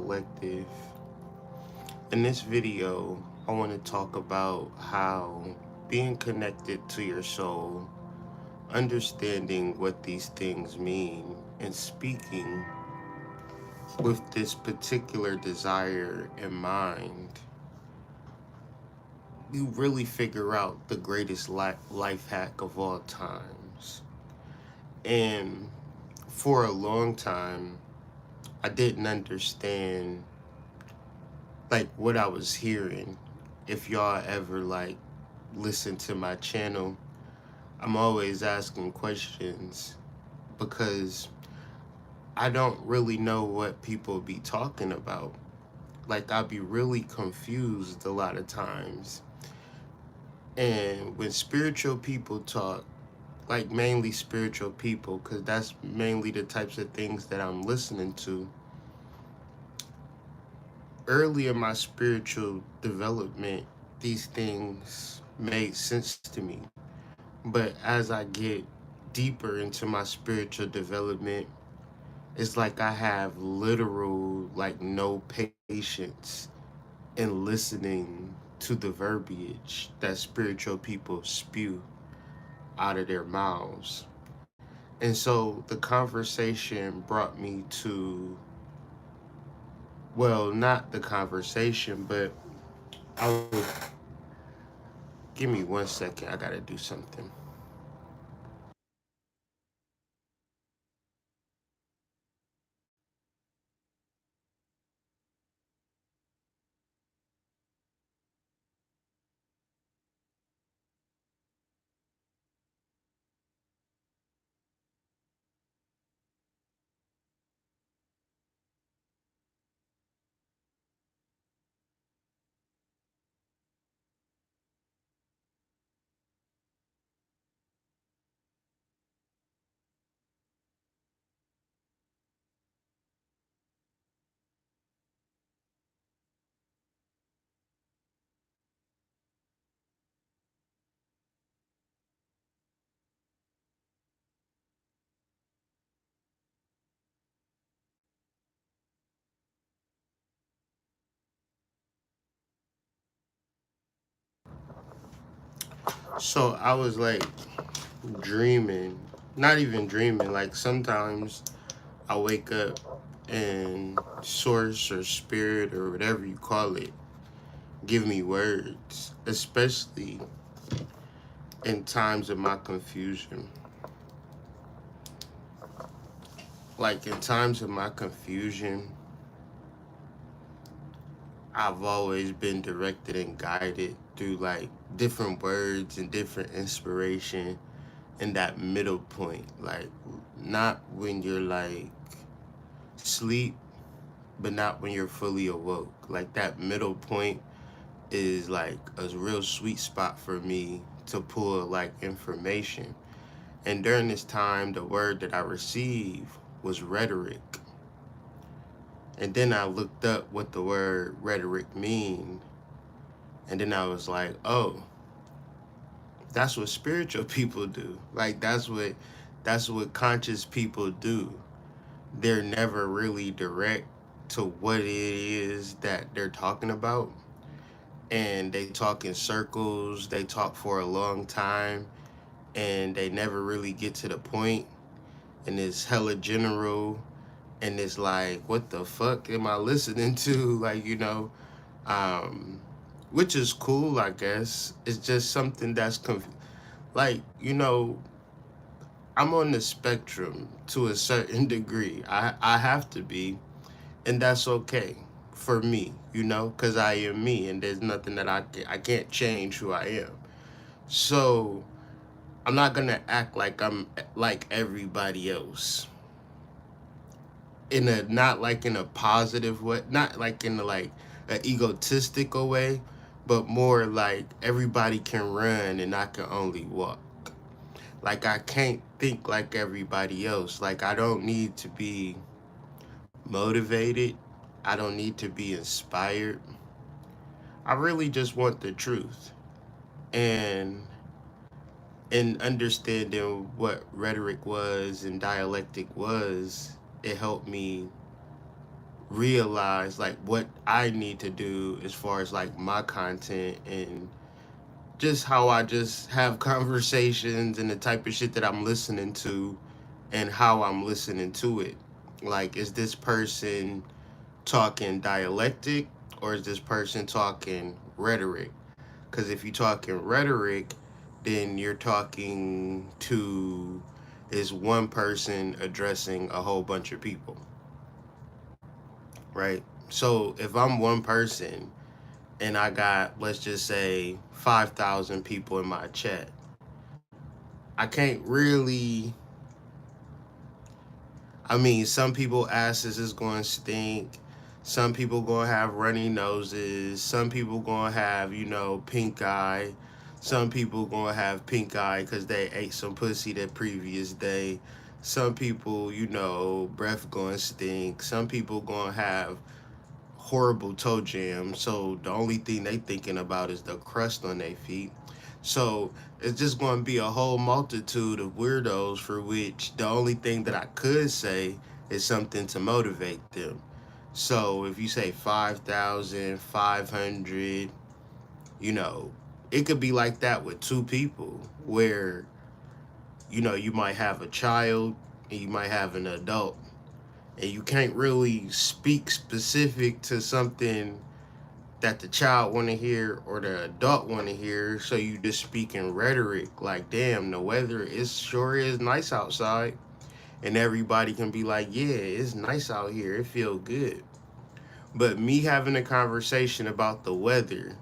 Collective. In this video, I want to talk about how being connected to your soul, understanding what these things mean, and speaking with this particular desire in mind, you really figure out the greatest life hack of all times. And for a long time, I didn't understand like what I was hearing. If y'all ever like listen to my channel, I'm always asking questions because I don't really know what people be talking about. Like I'll be really confused a lot of times. And when spiritual people talk, like mainly spiritual people, because that's mainly the types of things that I'm listening to, early in my spiritual development, these things made sense to me. But as I get deeper into my spiritual development, it's like I have literal, like, no patience in listening to the verbiage that spiritual people spew out of their mouths. And so the conversation brought me to, well, not the conversation, but I was, give me 1 second, I gotta do something. So I was like dreaming, not even dreaming, like sometimes I wake up and source or spirit or whatever you call it give me words, especially in times of my confusion. Like in times of my confusion, I've always been directed and guided through like different words and different inspiration in that middle point. Like not when you're like sleep, but not when you're fully awoke. Like that middle point is like a real sweet spot for me to pull like information. And during this time, the word that I received was rhetoric. And then I looked up what the word rhetoric mean. And then I was like, oh, that's what spiritual people do. Like that's what conscious people do. They're never really direct to what it is that they're talking about. And they talk in circles, they talk for a long time, and they never really get to the point, and it's hella general, and it's like, what the fuck am I listening to? Like, um, which is cool, I guess. It's just something that's, like, I'm on the spectrum to a certain degree. I have to be, and that's okay for me, because I am me, and there's nothing that I can't change who I am. So I'm not gonna act like I'm like everybody else in a not like in a positive way, not like in a, like an egotistical way, but more like everybody can run and I can only walk. Like I can't think like everybody else. Like I don't need to be motivated. I don't need to be inspired. I really just want the truth. And in understanding what rhetoric was and dialectic was, it helped me realize like what I need to do as far as like my content and just how I just have conversations and the type of shit that I'm listening to and how I'm listening to it. Like, is this person talking dialectic or is this person talking rhetoric? Because if you're talking rhetoric, then you're talking to is one person addressing a whole bunch of people, right? So if I'm one person and I got, let's just say, 5,000 people in my chat, I can't really. I mean, some people asses is going to stink. Some people going to have runny noses. Some people going to have, pink eye. Some people going to have pink eye because they ate some pussy that previous day. Some people, breath going to stink. Some people going to have horrible toe jam. So the only thing they thinking about is the crust on their feet. So it's just going to be a whole multitude of weirdos for which the only thing that I could say is something to motivate them. So if you say 5,500, you know, it could be like that with two people where, you might have a child and you might have an adult and you can't really speak specific to something that the child want to hear or the adult want to hear, so you just speak in rhetoric like, damn, the weather is sure is nice outside, and everybody can be like, yeah, it's nice out here, it feel good. But me having a conversation about the weather,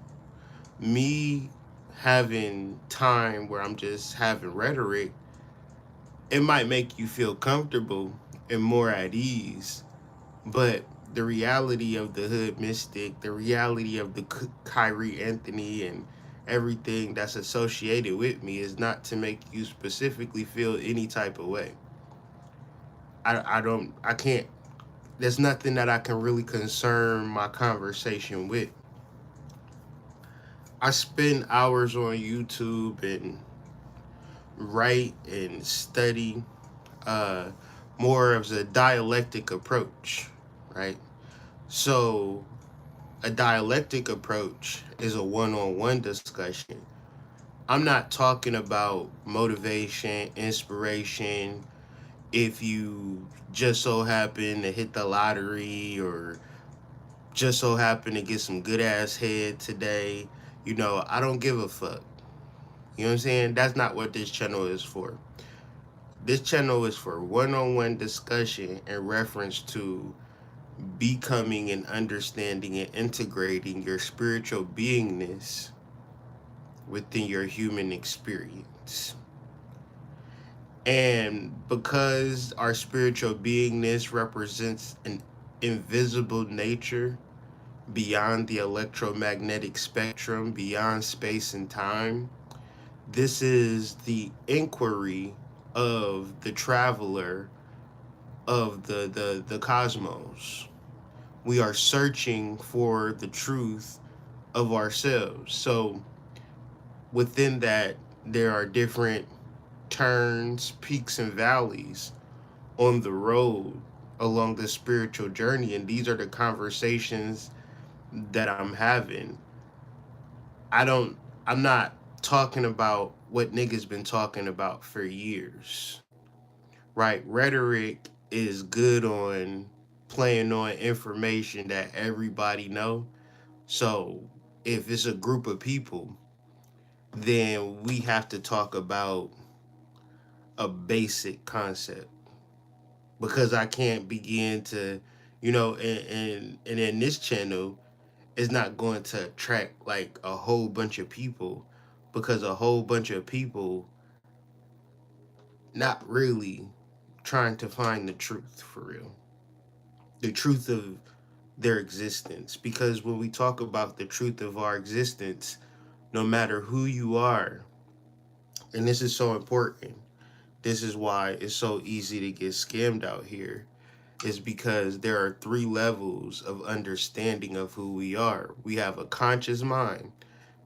me having time where I'm just having rhetoric, it might make you feel comfortable and more at ease. But the reality of the Hood Mystic, the reality of the Kyrie Anthony and everything that's associated with me is not to make you specifically feel any type of way. I can't, there's nothing that I can really concern my conversation with. I spend hours on YouTube and write and study uh, more of a dialectic approach, right? So a dialectic approach is a one-on-one discussion. I'm not talking about motivation, inspiration, if you just so happen to hit the lottery or just so happen to get some good ass head today. I don't give a fuck. You know what I'm saying? That's not what this channel is for. This channel is for one-on-one discussion in reference to becoming and understanding and integrating your spiritual beingness within your human experience. And because our spiritual beingness represents an invisible nature beyond the electromagnetic spectrum, beyond space and time, this is the inquiry of the traveler of the cosmos. We are searching for the truth of ourselves. So within that, there are different turns, peaks, and valleys on the road along the spiritual journey. And these are the conversations that I'm having. I don't, I'm not talking about what niggas been talking about for years, right? Rhetoric is good on playing on information that everybody know. So if it's a group of people, then we have to talk about a basic concept because I can't begin to, and in this channel, it's not going to attract like a whole bunch of people because a whole bunch of people not really trying to find the truth for real, the truth of their existence. Because when we talk about the truth of our existence, no matter who you are, and this is so important, this is why it's so easy to get scammed out here, is because there are three levels of understanding of who we are. We have a conscious mind.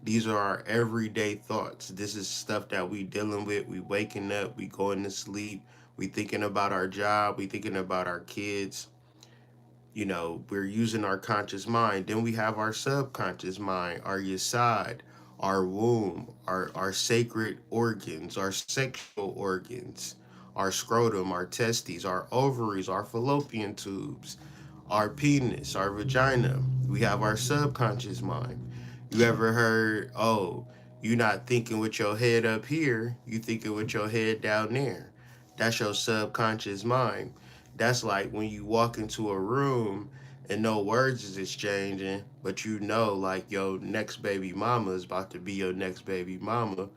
These are our everyday thoughts. This is stuff that we dealing with. We waking up, we going to sleep, we thinking about our job, we thinking about our kids. We're using our conscious mind. Then we have our subconscious mind, our yesod, our womb, our sacred organs, our sexual organs, our scrotum, our testes, our ovaries, our fallopian tubes, our penis, our vagina. We have our subconscious mind. You ever heard, oh, you not thinking with your head up here, you thinking with your head down there. That's your subconscious mind. That's like when you walk into a room and no words is exchanging, but like your next baby mama is about to be your next baby mama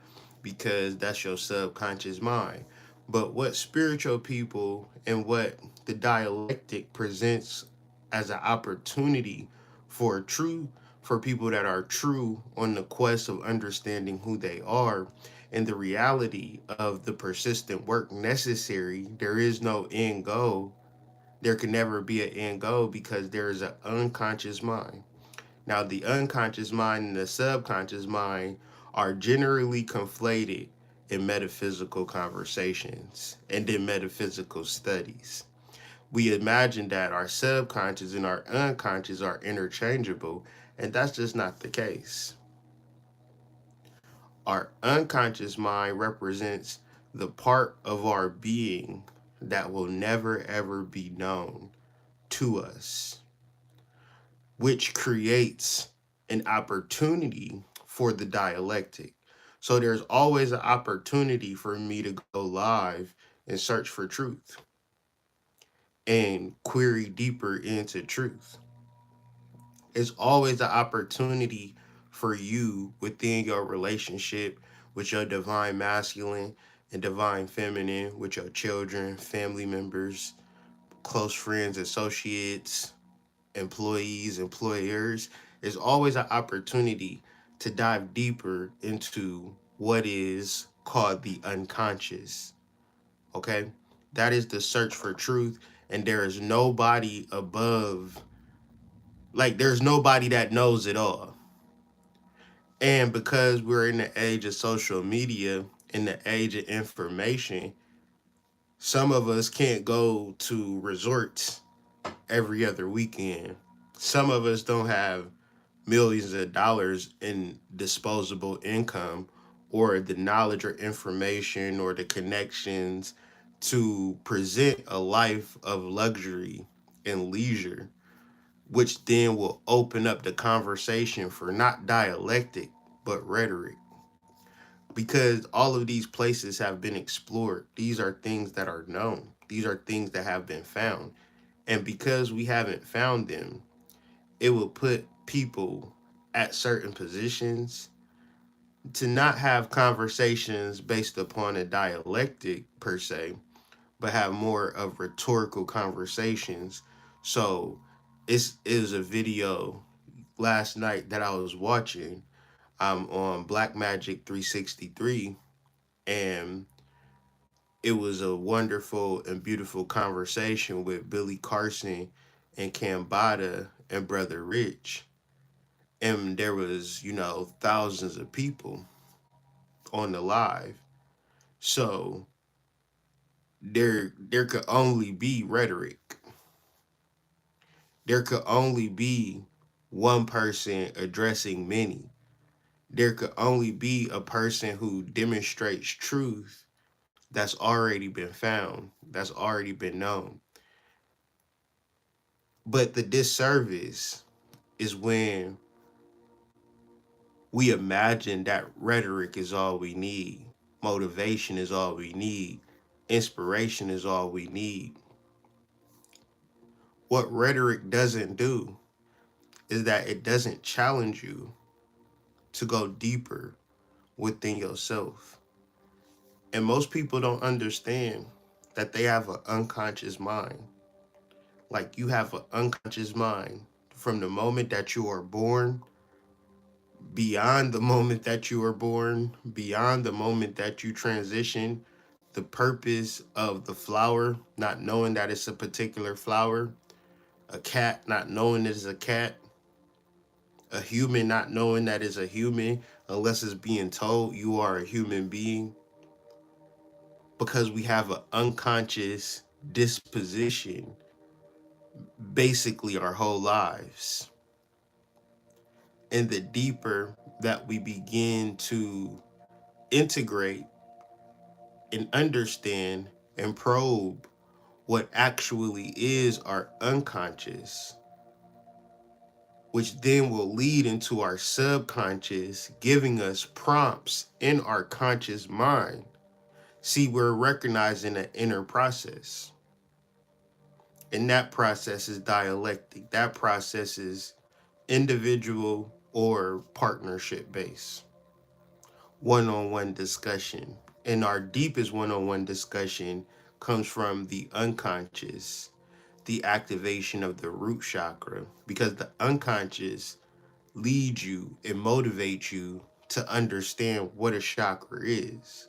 because that's your subconscious mind. But what spiritual people and what the dialectic presents as an opportunity for true for people that are true on the quest of understanding who they are and the reality of the persistent work necessary. There is no end goal. There can never be an end goal because there is an unconscious mind. Now, the unconscious mind and the subconscious mind are generally conflated in metaphysical conversations and in metaphysical studies. We imagine that our subconscious and our unconscious are interchangeable, and that's just not the case. Our unconscious mind represents the part of our being that will never ever be known to us, which creates an opportunity for the dialectic. So there's always an opportunity for me to go live and search for truth and query deeper into truth. It's always an opportunity for you within your relationship with your divine masculine and divine feminine, with your children, family members, close friends, associates, employees, employers. There's always an opportunity to dive deeper into what is called the unconscious. Okay? That is the search for truth, and there is nobody above, like, there's nobody that knows it all. And because we're in the age of social media, in the age of information, some of us can't go to resorts every other weekend. Some of us don't have millions of dollars in disposable income or the knowledge or information or the connections to present a life of luxury and leisure, which then will open up the conversation for not dialectic but rhetoric. Because all of these places have been explored, these are things that are known, these are things that have been found. And because we haven't found them, it will put people at certain positions to not have conversations based upon a dialectic per se, but have more of rhetorical conversations. So it was a video last night that I was watching. I'm on Black Magic 363, and it was a wonderful and beautiful conversation with Billy Carson and Cambada and Brother Rich. And there was, thousands of people on the live. So there could only be rhetoric. There could only be one person addressing many. There could only be a person who demonstrates truth that's already been found, that's already been known. But the disservice is when we imagine that rhetoric is all we need, motivation is all we need, inspiration is all we need. What rhetoric doesn't do is that it doesn't challenge you to go deeper within yourself. And most people don't understand that they have an unconscious mind. Like, you have an unconscious mind from the moment that you are born, beyond the moment that you are born, beyond the moment that you transition, the purpose of the flower, not knowing that it's a particular flower, a cat not knowing it's a cat, a human not knowing that it's a human unless it's being told you are a human being, because we have an unconscious disposition basically our whole lives. And the deeper that we begin to integrate and understand and probe what actually is our unconscious, which then will lead into our subconscious, giving us prompts in our conscious mind. See, we're recognizing an inner process. And that process is dialectic. That process is individual or partnership based. One on one discussion. And our deepest one on one discussion comes from the unconscious, the activation of the root chakra, because the unconscious leads you and motivates you to understand what a chakra is.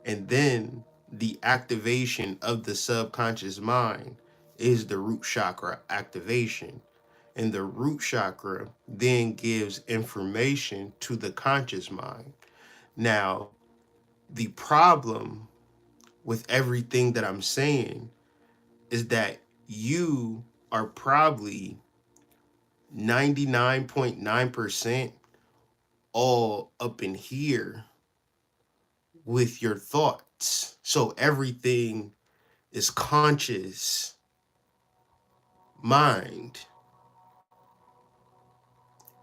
And then the activation of the subconscious mind is the root chakra activation. And the root chakra then gives information to the conscious mind. Now, the problem with everything that I'm saying is that you are probably 99.9% all up in here with your thoughts. So everything is conscious mind,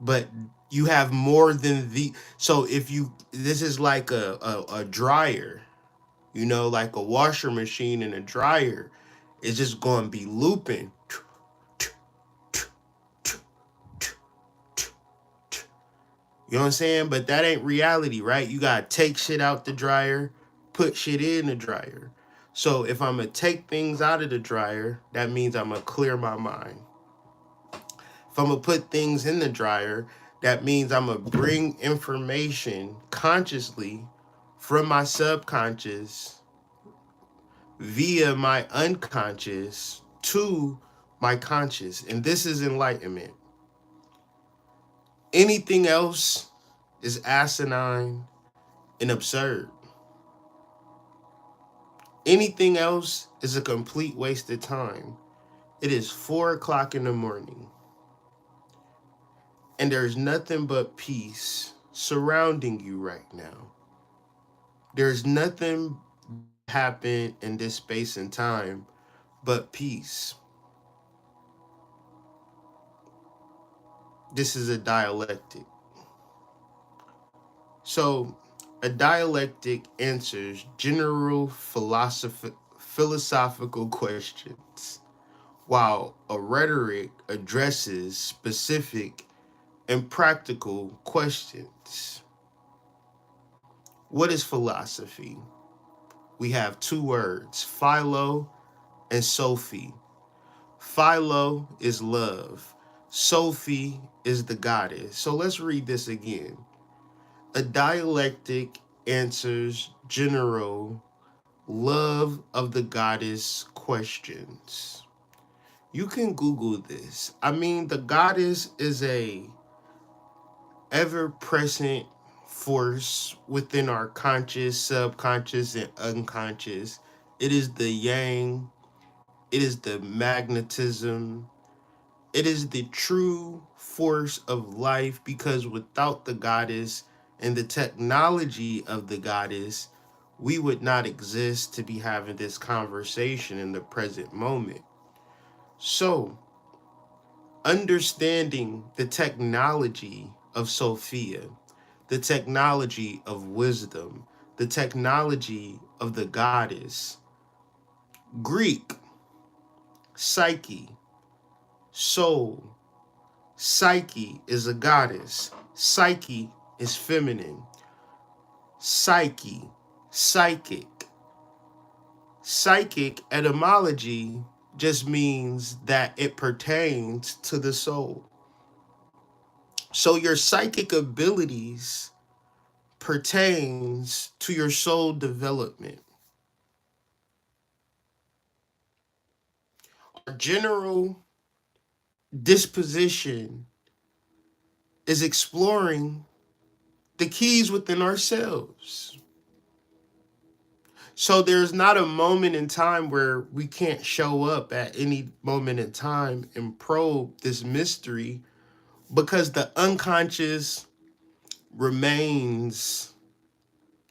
but you have more than the. So if you, this is like a dryer, you know, like a washer machine and a dryer, it's just going to be looping. You know what I'm saying? But that ain't reality, right? You got to take shit out the dryer, put shit in the dryer. So if I'm going to take things out of the dryer, that means I'm going to clear my mind. If I'm going to put things in the dryer, that means I'm going to bring information consciously from my subconscious via my unconscious to my conscious. And this is enlightenment. Anything else is asinine and absurd. Anything else is a complete waste of time. It is 4 o'clock in the morning, and there's nothing but peace surrounding you right now. There's nothing happen in this space and time but peace. This is a dialectic. So, a dialectic answers general philosophical questions, while a rhetoric addresses specific and practical questions. What is philosophy? We have two words, philo and Sophie. Philo is love. Sophie is the goddess. So let's read this again. A dialectic answers general love of the goddess questions. You can Google this. I mean, the goddess is a ever-present force within our conscious, subconscious, and unconscious. It is the yang. It is the magnetism. It is the true force of life, because without the goddess and the technology of the goddess, we would not exist to be having this conversation in the present moment. So, understanding the technology of Sophia, the technology of wisdom, the technology of the goddess, Greek, psyche, soul. Psyche is a goddess. Psyche is feminine. Psyche, psychic. Psychic etymology just means that it pertains to the soul. So your psychic abilities pertains to your soul development. Our general disposition is exploring the keys within ourselves. So there's not a moment in time where we can't show up at any moment in time and probe this mystery, because the unconscious remains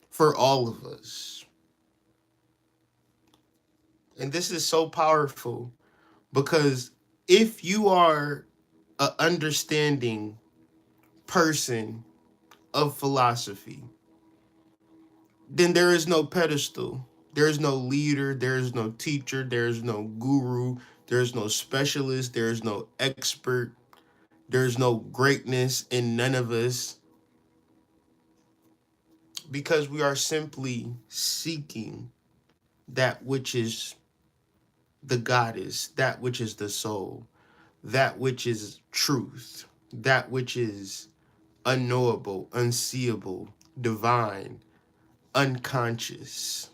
for all of us. And this is so powerful because if you are an understanding person of philosophy, then there is no pedestal. There is no leader. There is no teacher. There is no guru. There is no specialist. There is no expert. There is no greatness in none of us, because we are simply seeking that which is the goddess, that which is the soul, that which is truth, that which is unknowable, unseeable, divine, unconscious.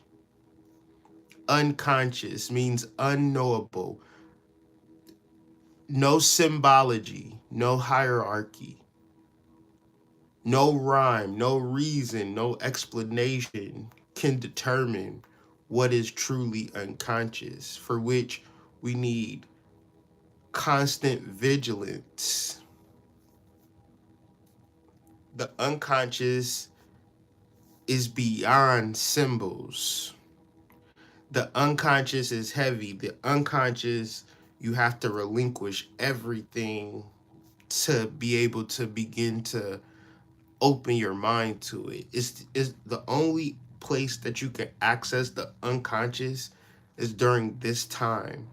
Unconscious means unknowable, no symbology, no hierarchy, no rhyme, no reason, no explanation can determine what is truly unconscious, for which we need constant vigilance. The unconscious is beyond symbols. The unconscious is heavy. The unconscious, you have to relinquish everything to be able to begin to open your mind to it. It's the only place that you can access the unconscious is during this time,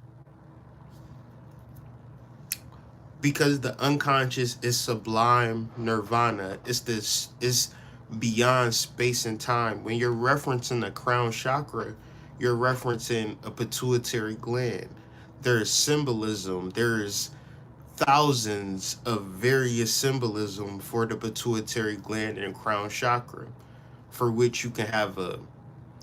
because the unconscious is sublime nirvana. It's this is beyond space and time. When you're referencing the crown chakra, you're referencing a pituitary gland. There's symbolism. There's thousands of various symbolism for the pituitary gland and crown chakra, for which you can have a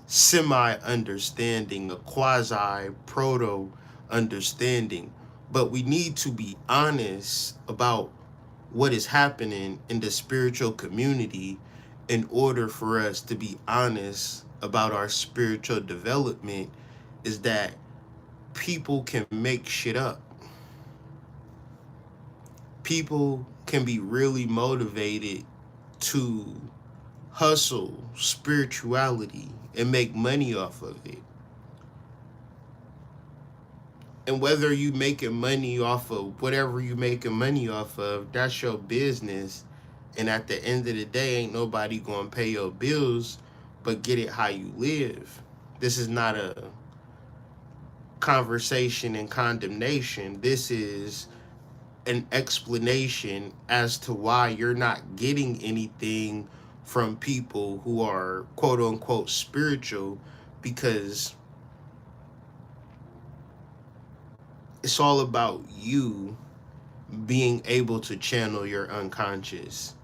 semi understanding, a quasi proto understanding. But we need to be honest about what is happening in the spiritual community in order for us to be honest about our spiritual development. Is that people can make shit up. People can be really motivated to hustle spirituality and make money off of it. And whether you making money off of whatever you making money off of, that's your business. And at the end of the day, ain't nobody gonna pay your bills but get it how you live. This is not a conversation and condemnation. This is an explanation as to why you're not getting anything from people who are quote unquote spiritual, because it's all about you being able to channel your unconscious.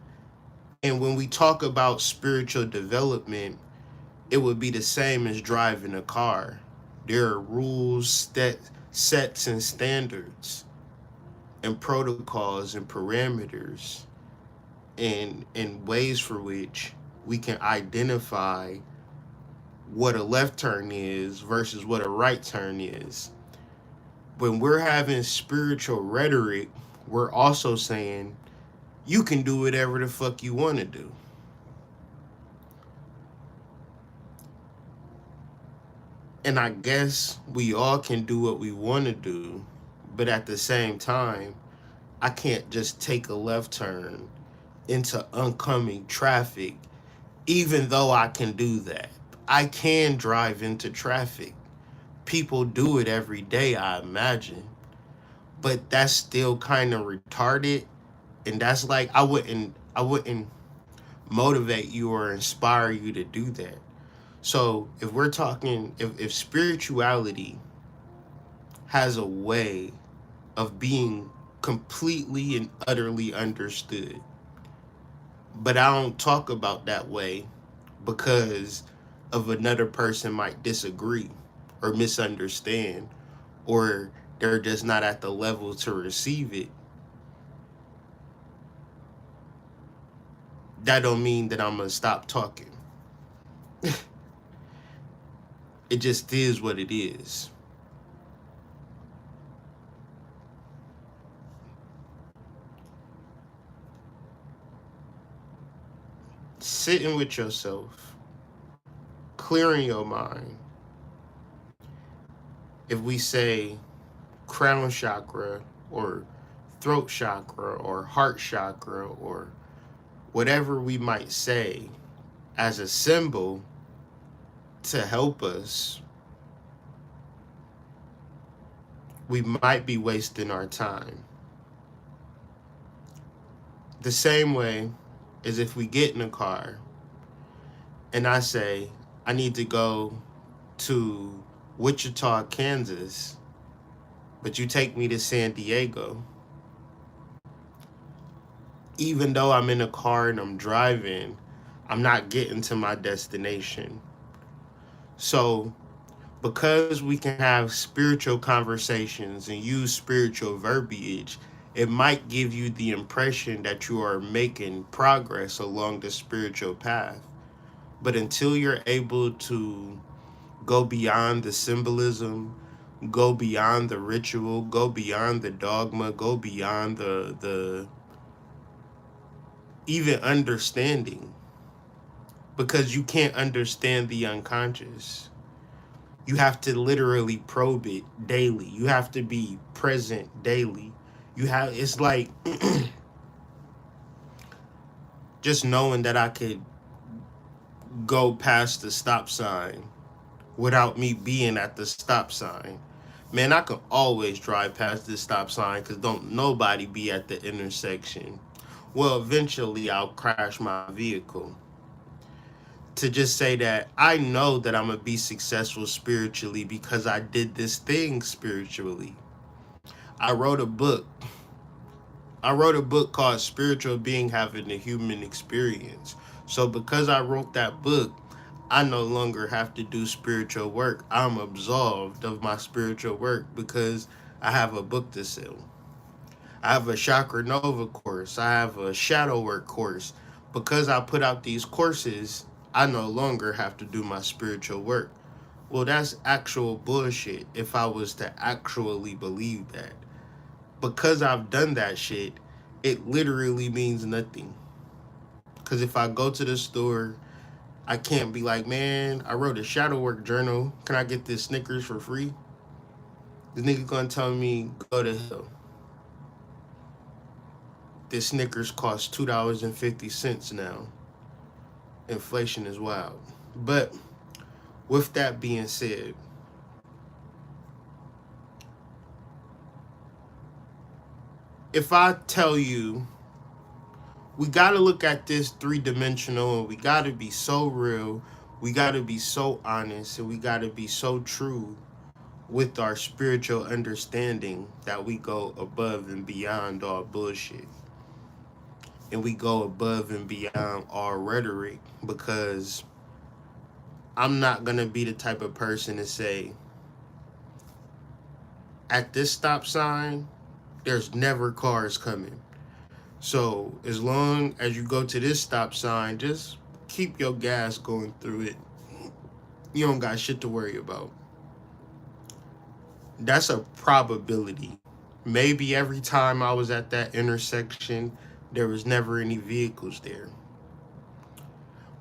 And when we talk about spiritual development, it would be the same as driving a car. There are rules, sets, and standards, and protocols and parameters, and ways for which we can identify what a left turn is versus what a right turn is. When we're having spiritual rhetoric, we're also saying you can do whatever the fuck you want to do. And I guess we all can do what we want to do, but at the same time, I can't just take a left turn into oncoming traffic, even though I can do that. I can drive into traffic. People do it every day, I imagine. But that's still kind of retarded. And that's like I wouldn't motivate you or inspire you to do that. So if we're talking, if spirituality has a way of being completely and utterly understood, but I don't talk about that way because of another person might disagree or misunderstand, or they're just not at the level to receive it, that don't mean that I'm gonna stop talking. It just is what it is. Sitting with yourself, clearing your mind. If we say crown chakra or throat chakra or heart chakra or whatever we might say as a symbol to help us, we might be wasting our time. The same way as if we get in a car and I say, I need to go to Wichita, Kansas, but you take me to San Diego. Even though I'm in a car and I'm driving, I'm not getting to my destination. So, because we can have spiritual conversations and use spiritual verbiage, it might give you the impression that you are making progress along the spiritual path. But until you're able to go beyond the symbolism, go beyond the ritual, go beyond the dogma, go beyond the even understanding, because you can't understand the unconscious. You have to literally probe it daily. You have to be present daily. It's like just knowing that I could go past the stop sign without me being at the stop sign. Man, I could always drive past this stop sign because don't nobody be at the intersection. Well, eventually I'll crash my vehicle. To just say that I know that I'm going to be successful spiritually because I did this thing spiritually. I wrote a book. I wrote a book called Spiritual Being Having the Human Experience. So because I wrote that book, I no longer have to do spiritual work. I'm absolved of my spiritual work because I have a book to sell. I have a Chakra Nova course. I have a shadow work course. Because I put out these courses, I no longer have to do my spiritual work. Well, that's actual bullshit if I was to actually believe that. Because I've done that shit, it literally means nothing. Because if I go to the store, I can't be like, man, I wrote a shadow work journal. Can I get this Snickers for free? This nigga gonna tell me, go to hell. This Snickers costs $2.50 now. Inflation is wild. But with that being said, if I tell you we got to look at this three-dimensional and we got to be so real, we got to be so honest, and we got to be so true with our spiritual understanding that we go above and beyond all bullshit. And we go above and beyond all rhetoric, because I'm not going to be the type of person to say, at this stop sign, there's never cars coming. So as long as you go to this stop sign, just keep your gas going through it. You don't got shit to worry about. That's a probability. Maybe every time I was at that intersection, there was never any vehicles there.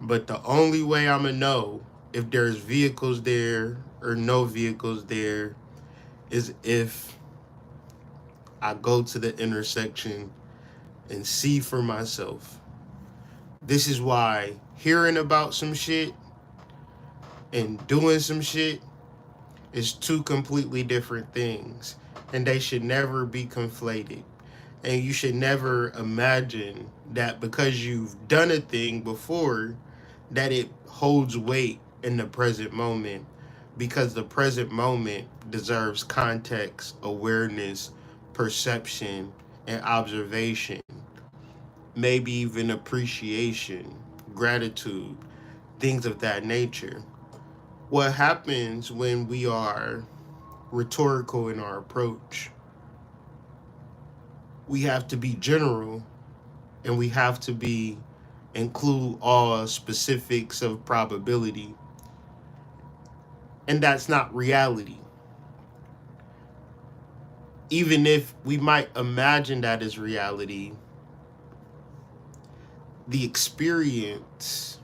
But the only way I'm going to know if there's vehicles there or no vehicles there is if I go to the intersection and see for myself. This is why hearing about some shit and doing some shit is two completely different things. And they should never be conflated. And you should never imagine that because you've done a thing before, that it holds weight in the present moment. Because the present moment deserves context, awareness, perception, and observation. Maybe even appreciation, gratitude, things of that nature. What happens when we are rhetorical in our approach? We have to be general, and we have to be include all specifics of probability. And that's not reality. Even if we might imagine that as reality, the experience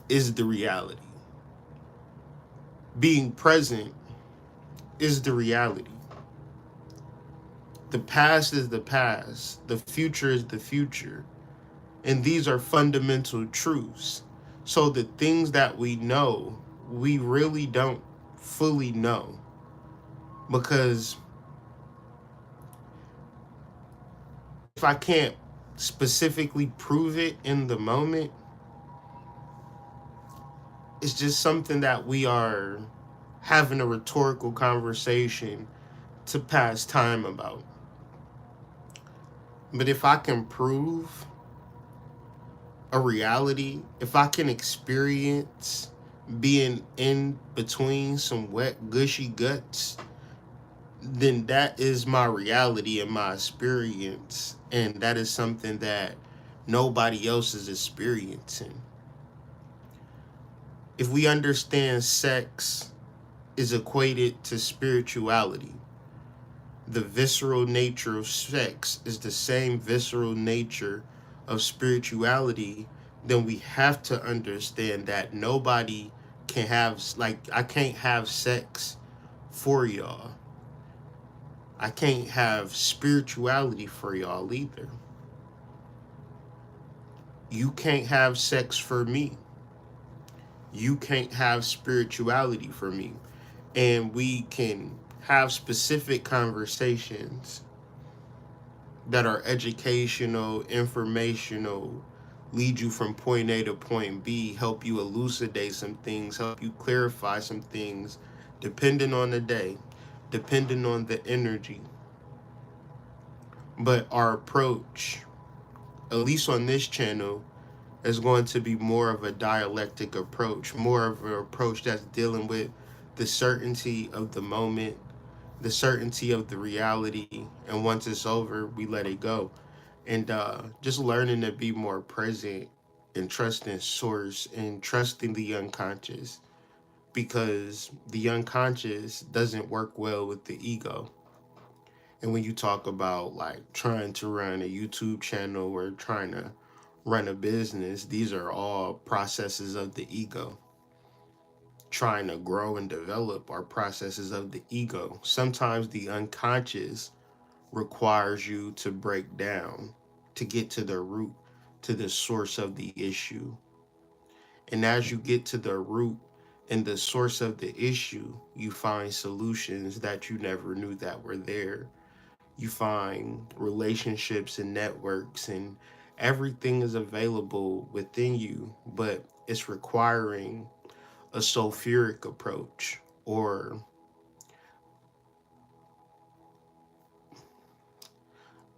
is the reality. Being present is the reality. The past is the past. The future is the future. And these are fundamental truths. So the things that we know, we really don't fully know. Because if I can't specifically prove it in the moment, it's just something that we are having a rhetorical conversation to pass time about. But if I can prove a reality, if I can experience being in between some wet, gushy guts, then that is my reality and my experience. And that is something that nobody else is experiencing. If we understand sex is equated to spirituality, the visceral nature of sex is the same visceral nature of spirituality, then we have to understand that nobody can have, like, I can't have sex for y'all. I can't have spirituality for y'all either. You can't have sex for me. You can't have spirituality for me. And we can have specific conversations that are educational, informational, lead you from point A to point B, help you elucidate some things, help you clarify some things, depending on the day, depending on the energy. But our approach, at least on this channel, is going to be more of a dialectic approach, more of an approach that's dealing with the certainty of the moment, the certainty of the reality, and once it's over, we let it go. And just learning to be more present and trusting source and trusting the unconscious, because the unconscious doesn't work well with the ego. And when you talk about like trying to run a YouTube channel or trying to run a business, these are all processes of the ego. Trying to grow and develop are processes of the ego. Sometimes the unconscious requires you to break down to get to the root, to the source of the issue. And as you get to the root and the source of the issue, you find solutions that you never knew that were there. You find relationships and networks, and everything is available within you, but it's requiring a sulfuric approach, or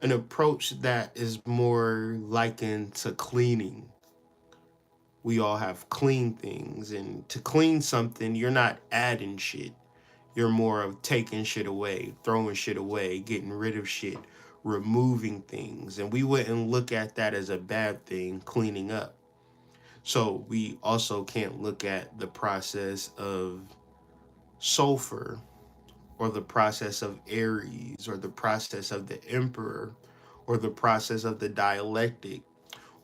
an approach that is more likened to cleaning. We all have clean things, and to clean something, you're not adding shit. You're more of taking shit away, throwing shit away, getting rid of shit, removing things. And we wouldn't look at that as a bad thing, cleaning up. So we also can't look at the process of sulfur, or the process of Aries, or the process of the emperor, or the process of the dialectic,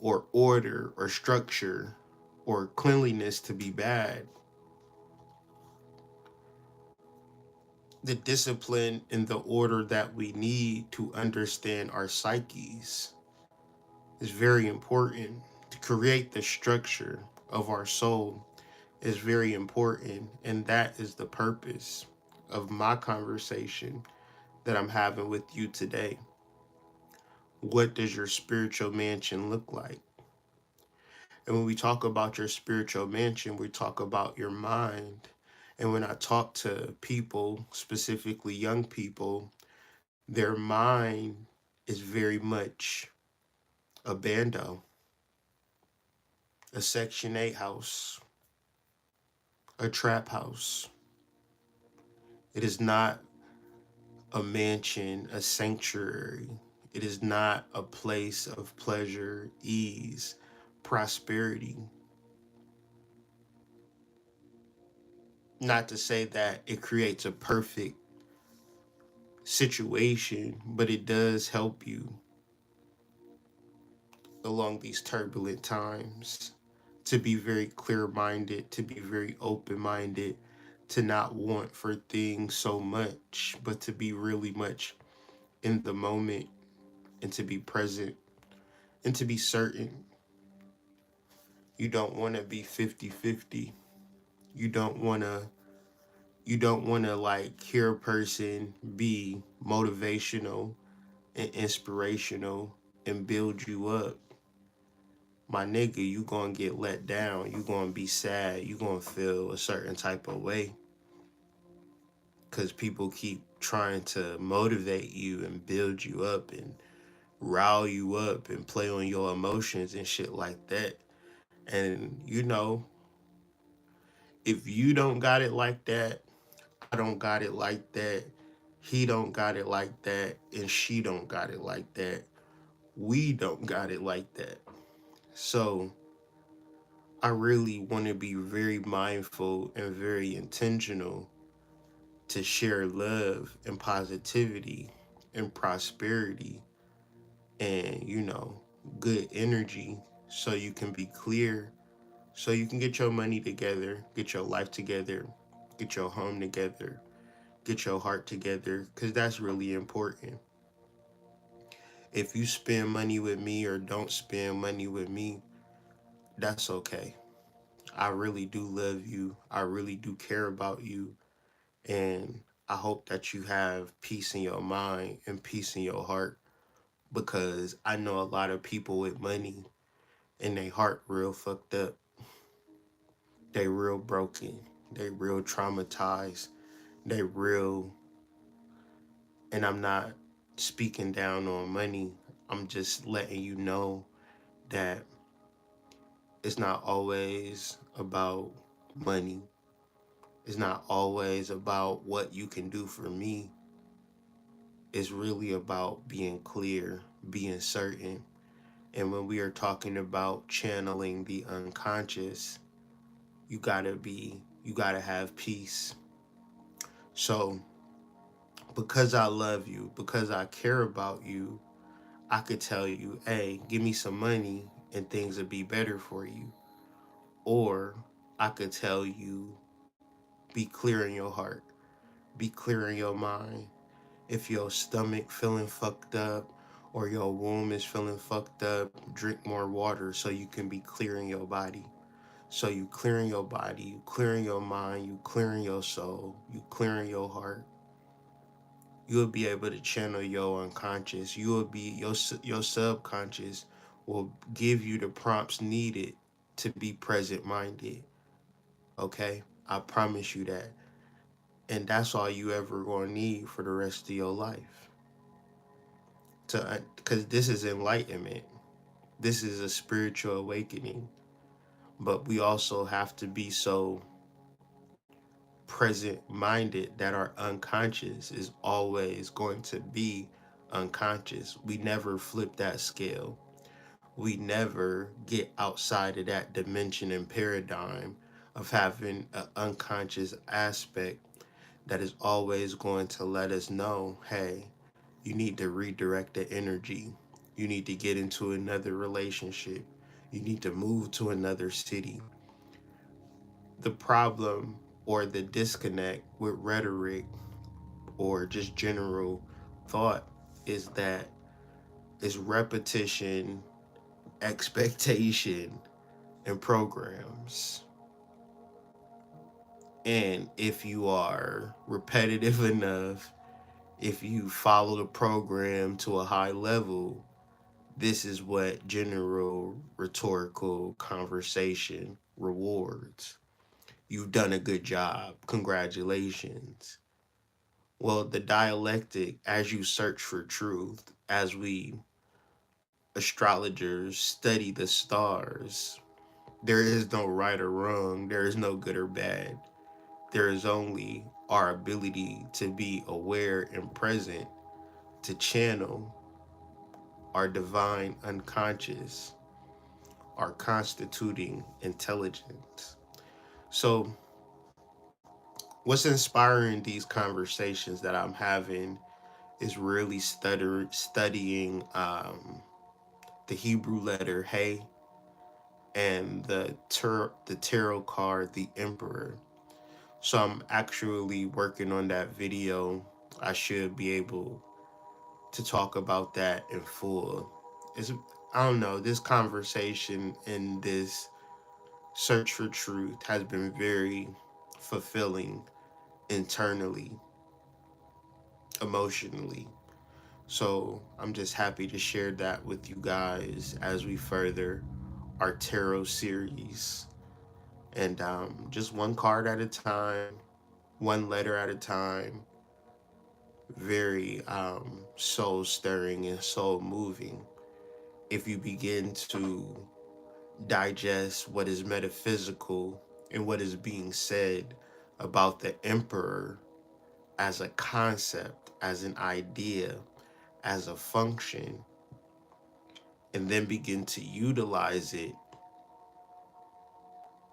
or order, or structure, or cleanliness to be bad. The discipline and the order that we need to understand our psyches is very important. To create the structure of our soul is very important, and that is the purpose of my conversation that I'm having with you today. What does your spiritual mansion look like? And when we talk about your spiritual mansion, we talk about your mind. And when I talk to people, specifically young people, their mind is very much a bando, a Section 8 house, a trap house. It is not a mansion, a sanctuary. It is not a place of pleasure, ease, prosperity. Not to say that it creates a perfect situation, but it does help you along these turbulent times to be very clear minded, to be very open minded, to not want for things so much, but to be really much in the moment and to be present and to be certain. You don't want to be 50-50. You don't want to like hear a person be motivational and inspirational and build you up. My nigga, you gonna get let down. You gonna be sad. You gonna feel a certain type of way because people keep trying to motivate you and build you up and rile you up and play on your emotions and shit like that. And if you don't got it like that, I don't got it like that, he don't got it like that, and she don't got it like that. We don't got it like that. So I really want to be very mindful and very intentional to share love and positivity and prosperity and, good energy so you can be clear, so you can get your money together, get your life together, get your home together, get your heart together, because that's really important. If you spend money with me or don't spend money with me, that's okay. I really do love you. I really do care about you. And I hope that you have peace in your mind and peace in your heart because I know a lot of people with money and they heart real fucked up. They real broken. They real traumatized. They real, and I'm not speaking down on money. I'm just letting you know that it's not always about money. It's not always about what you can do for me. It's really about being clear, being certain. And when we are talking about channeling the unconscious, you gotta have peace. So, because I love you, because I care about you, I could tell you, hey, give me some money and things would be better for you. Or I could tell you, be clear in your heart, be clear in your mind. If your stomach feeling fucked up or your womb is feeling fucked up, drink more water so you can be clear in your body. So you clearing your body, you clearing your mind, you clearing your soul, you clearing your heart. You'll be able to channel your unconscious. You will be your subconscious will give you the prompts needed to be present minded. Okay, I promise you that, and that's all you ever gonna need for the rest of your life. To because this is enlightenment. This is a spiritual awakening. But we also have to be so present minded that our unconscious is always going to be unconscious. We never flip that scale. We never get outside of that dimension and paradigm of having an unconscious aspect that is always going to let us know, hey, you need to redirect the energy. You need to get into another relationship. You need to move to another city. The problem or the disconnect with rhetoric or just general thought is that it's repetition, expectation, and programs. And if you are repetitive enough, if you follow the program to a high level, this is what general rhetorical conversation rewards. You've done a good job. Congratulations. Well, the dialectic, as you search for truth, as we astrologers study the stars, there is no right or wrong, there is no good or bad. There is only our ability to be aware and present to channel our divine unconscious, our constituting intelligence. So what's inspiring these conversations that I'm having is really studying the Hebrew letter Hey and the tarot card the Emperor. So I'm actually working on that video. I should be able to talk about that in full. It's I don't know, this conversation and this search for truth has been very fulfilling internally, emotionally. So I'm just happy to share that with you guys as we further our tarot series. And just one card at a time, one letter at a time, very soul stirring and soul moving. If you begin to digest what is metaphysical and what is being said about the emperor as a concept, as an idea, as a function, and then begin to utilize it,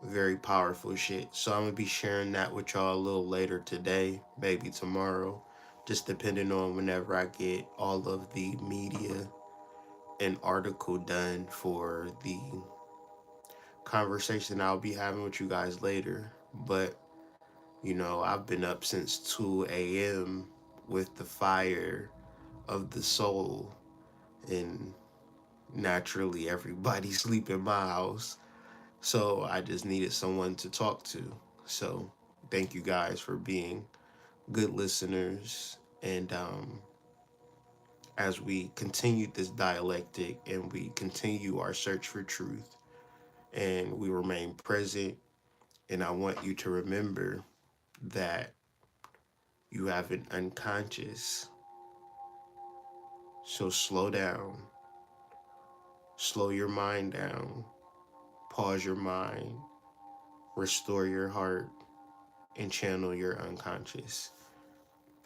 very powerful shit. So I'm gonna be sharing that with y'all a little later today, maybe tomorrow, just depending on whenever I get all of the media and article done for the conversation I'll be having with you guys later. But I've been up since 2 a.m. with the fire of the soul, and naturally everybody sleep in my house. So I just needed someone to talk to. So thank you guys for being good listeners. And as we continue this dialectic and we continue our search for truth and we remain present, and I want you to remember that you have an unconscious. So slow down, slow your mind down, pause your mind, restore your heart, and channel your unconscious.